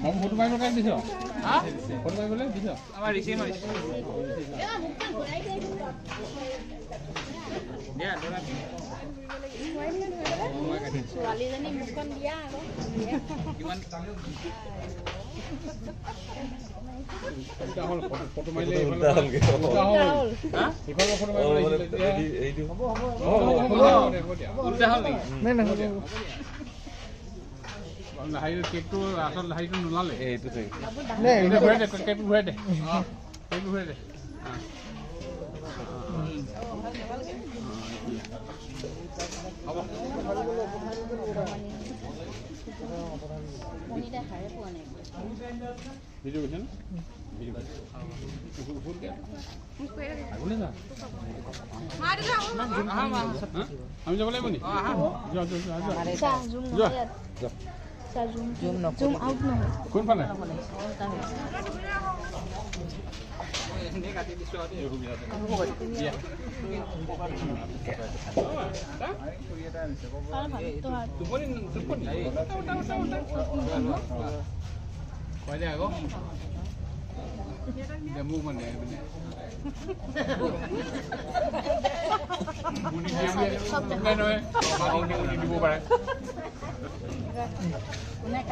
মম photo মাৰিব কাক দিছ হা ফটো মাৰিবলৈ দিছ আমাৰ ৰিচিভ মাৰিছে দিয়া দৰা ছোৱালীজনী মুখখন দিয়া আকৌ কিমান হ'ল ফটো মাৰিলে উল্টা হ'ল হা ইফালে ফটো মাৰিবলৈ এইটো হ'ব উল্টা হ'ল নেকি নাই হাই কেকটো আসল হাইটো নোলালে এইটো ঠিক নাই এটা ঘূৰাই দে কেকটো ঘূৰাই দে কেকটো ঘূৰাই দে হ'ব মনিটা হাৰে পোৱা নাই ভিডিও গৈছে না ভিডিও আগলৈ যা আমি যাব লাগিব নি জুম আউট নহয় কোনফালে কাটি দিছো টোপনি কয় দে আকৌ মোক মানে দিব পাৰে নাই